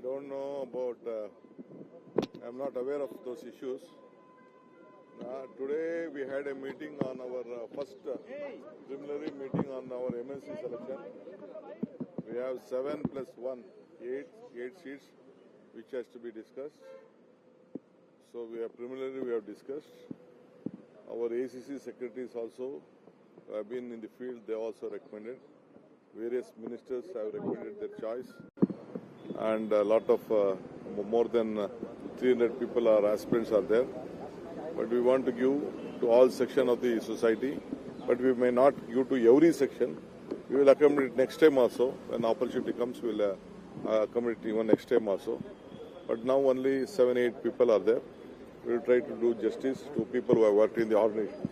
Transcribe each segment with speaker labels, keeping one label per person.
Speaker 1: don't know about, I'm not aware of those issues. Today we had a meeting on our first preliminary meeting on our MNC selection. We have 7 plus 1, 8 seats which has to be discussed. So we have preliminary we have discussed. Our ACC secretaries also have been in the field, they also recommended. Various ministers have recommended their choice. And a lot of more than 300 people are aspirants are there. But we want to give to all section of the society. But we may not give to every section. We will accommodate next time also. When opportunity comes, we will accommodate even next time also. But now only 7-8 people are there. We will try to do justice to people who have worked in the organization.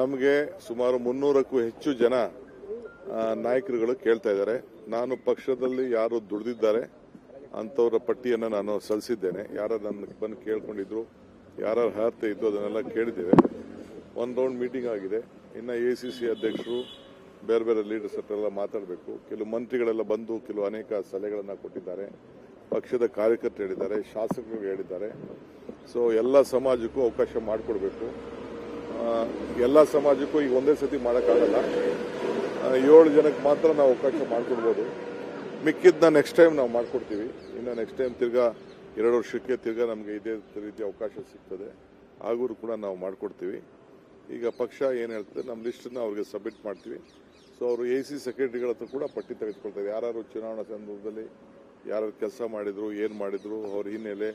Speaker 1: ನಮಗೆ ಸುಮಾರು 300ಕ್ಕೂ ಹೆಚ್ಚು ಜನ ನಾಯಕರುಗಳು ಕೇಳ್ತಾ ಇದ್ದಾರೆ. ನಾನು ಪಕ್ಷದಲ್ಲಿ ಯಾರು ದುಡಿದಿದ್ದಾರೆ ಅಂತವರ ಪಟ್ಟಿಯನ್ನು ನಾನು ಸಲ್ಲಿಸಿದ್ದೇನೆ. ಯಾರು ನನ್ನ ಬಂದು ಕೇಳ್ಕೊಂಡಿದ್ರು, ಯಾರು ಅರ್ಹತೆ ಇದ್ದು ಅದನ್ನೆಲ್ಲ ಕೇಳಿದ್ದೇವೆ. ಒಂದು ರೌಂಡ್ ಮೀಟಿಂಗ್ ಆಗಿದೆ. ಇನ್ನು ACC ಅಧ್ಯಕ್ಷರು ಬೇರೆ ಬೇರೆ ಲೀಡರ್ಸ್ ಹತ್ರ ಮಾತಾಡಬೇಕು. ಕೆಲವು ಮಂತ್ರಿಗಳೆಲ್ಲ ಬಂದು ಕೆಲವು ಅನೇಕ ಸಲಹೆಗಳನ್ನು ಕೊಟ್ಟಿದ್ದಾರೆ. ಪಕ್ಷದ ಕಾರ್ಯಕರ್ತರು ಹೇಳಿದ್ದಾರೆ, ಶಾಸಕರು ಹೇಳಿದ್ದಾರೆ. ಸೊ ಎಲ್ಲ ಸಮಾಜಕ್ಕೂ ಅವಕಾಶ ಮಾಡಿಕೊಡ್ಬೇಕು. ಎಲ್ಲ ಸಮಾಜಕ್ಕೂ ಈಗ ಒಂದೇ ಸತಿ ಮಾಡೋಕ್ಕಾಗಲ್ಲ. 7 ಜನಕ್ಕೆ ಮಾತ್ರ ನಾವು ಅವಕಾಶ ಮಾಡಿಕೊಡ್ಬೋದು. ಮಿಕ್ಕಿದ್ನ ನೆಕ್ಸ್ಟ್ ಟೈಮ್ ನಾವು ಮಾಡಿಕೊಡ್ತೀವಿ. ಇನ್ನು ನೆಕ್ಸ್ಟ್ ಟೈಮ್ ತಿರ್ಗಾ 2 ವರ್ಷಕ್ಕೆ ತಿರ್ಗಾ ನಮಗೆ ಇದೇ ರೀತಿಯ ಅವಕಾಶ ಸಿಗ್ತದೆ. ಆಗೂ ಕೂಡ ನಾವು ಮಾಡಿಕೊಡ್ತೀವಿ. ಈಗ ಪಕ್ಷ ಏನು ಹೇಳ್ತದೆ ನಮ್ಮ ಲಿಸ್ಟನ್ನು ಅವ್ರಿಗೆ ಸಬ್ಮಿಟ್ ಮಾಡ್ತೀವಿ. ಸೊ ಅವರು ACC ಸೆಕ್ರೆಟರಿಗಳ ಹತ್ರ ಕೂಡ ಪಟ್ಟಿ ತೆಗೆದುಕೊಳ್ತಾರೆ. ಯಾರು ಚುನಾವಣಾ ಸಂದರ್ಭದಲ್ಲಿ ಯಾರು ಕೆಲಸ ಮಾಡಿದ್ರು, ಏನು ಮಾಡಿದ್ರು, ಅವ್ರ ಹಿನ್ನೆಲೆ,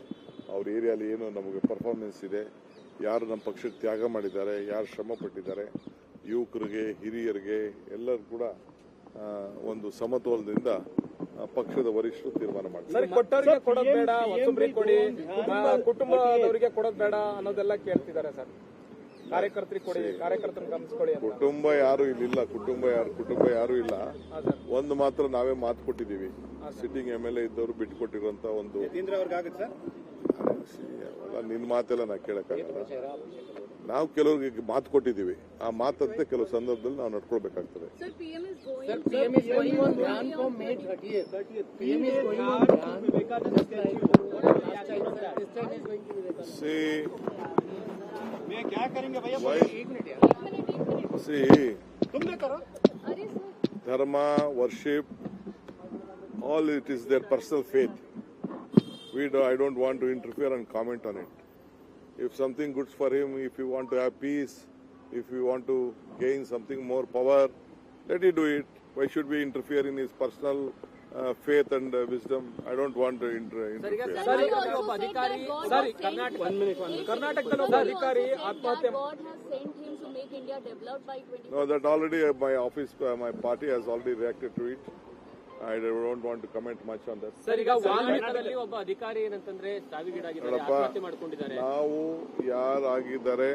Speaker 1: ಅವ್ರ ಏರಿಯಾಲಿ ಏನು ನಮಗೆ ಪರ್ಫಾರ್ಮೆನ್ಸ್ ಇದೆ, ಯಾರು ನಮ್ಮ ಪಕ್ಷಕ್ಕೆ ತ್ಯಾಗ ಮಾಡಿದ್ದಾರೆ, ಯಾರು ಶ್ರಮ ಪಟ್ಟಿದ್ದಾರೆ, ಯುವಕರಿಗೆ, ಹಿರಿಯರಿಗೆ ಎಲ್ಲರೂ ಕೂಡ ಒಂದು ಸಮತೋಲನದಿಂದ ಪಕ್ಷದ ವರಿಷ್ಠರು ತೀರ್ಮಾನ ಮಾಡ್ತಾರೆ.
Speaker 2: ಕುಟುಂಬದವರಿಗೆ ಕೊಡೋದು ಬೇಡ ಅನ್ನೋದೆಲ್ಲ ಕೇಳ್ತಿದ್ದಾರೆ ಸರ್. ಕಾರ್ಯಕರ್ತರಿಗೆ ಕೊಡಿ, ಕಾರ್ಯಕರ್ತರನ್ನ ಗಮನಿಸ್ಕೊಳ್ಳಿ.
Speaker 1: ಕುಟುಂಬ ಯಾರು ಇಲ್ಲಿಲ್ಲ. ಕುಟುಂಬ ಯಾರು ಇಲ್ಲ. ಒಂದು ಮಾತ್ರ ನಾವೇ ಮಾತು ಕೊಟ್ಟಿದ್ದೀವಿ. ಸಿಟ್ಟಿಂಗ್ MLA ಇದ್ದವರು ಬಿಟ್ಟುಕೊಟ್ಟಿರುವಂತ ಒಂದು ನಿನ್ ಮಾತೆಲ್ಲ ನಾ ಕೇಳಕ್ಕಾಗಲ್ಲ. ನಾವು ಕೆಲವರಿಗೆ ಮಾತು ಕೊಟ್ಟಿದ್ದೀವಿ. ಆ ಮಾತಂತೆ ಕೆಲವು ಸಂದರ್ಭದಲ್ಲಿ ನಾವು ನಡ್ಕೊಳ್ಬೇಕಾಗ್ತದೆ. Dharma, worship, all it is their personal faith. I don't want to interfere and comment on it. If something good for him, if you want to have peace, if you want to gain something more power, let him do it. Why should we interfere in his personal faith and wisdom? I don't want to interfere.
Speaker 2: ಕರ್ನಾಟಕದಲ್ಲಿ ಒಬ್ಬ ಅಧಿಕಾರಿ ಆತ್ಮಹತ್ಯೆ.
Speaker 1: No, that already my office, my party has already reacted to it. I don't want to comment much on that.
Speaker 2: Sir, ಈಗ ವಾಲ್ಮೀಕದಲ್ಲಿ ಒಬ್ಬ ಅಧಿಕಾರಿ ಏನಂತಂದ್ರೆ ಸಾವಿಗೀಡಾಗಿದ್ದಾರೆ, ಆತ್ಮಹತ್ಯೆ ಮಾಡಿಕೊಂಡಿದ್ದಾರೆ.
Speaker 1: ನಾವು ಯಾರಾಗಿದ್ದಾರೆ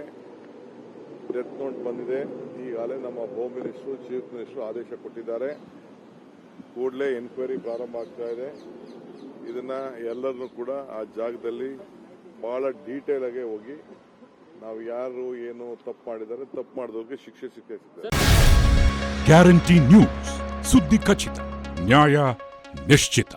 Speaker 1: ಡೆತ್ ನೋಟ್ ಬಂದಿದೆ. ಈಗಾಗಲೇ ನಮ್ಮ ಹೋಮ್ ಮಿನಿಸ್ಟರ್, ಚೀಫ್ ಮಿನಿಸ್ಟರ್ ಆದೇಶ ಕೊಟ್ಟಿದ್ದಾರೆ. ಕೂಡಲೇ ಎನ್ಕ್ವೈರಿ ಪ್ರಾರಂಭ ಆಗ್ತಾ ಇದೆ. ಇದನ್ನ ಎಲ್ಲರನ್ನೂ ಕೂಡ ಆ ಜಾಗದಲ್ಲಿ ಬಹಳ ಡೀಟೇಲ್ ಆಗಿ ಹೋಗಿ ನಾವು ಯಾರು ಏನು ತಪ್ಪು ಮಾಡಿದ್ದಾರೆ, ತಪ್ಪು ಮಾಡಿದವ್ರಿಗೆ ಶಿಕ್ಷೆ ಸಿಗ್ತದೆ.
Speaker 3: ಗ್ಯಾರಂಟಿ ನ್ಯೂಸ್, ಸುದ್ದಿ ಖಚಿತ, ನ್ಯಾಯ ನಿಶ್ಚಿತ.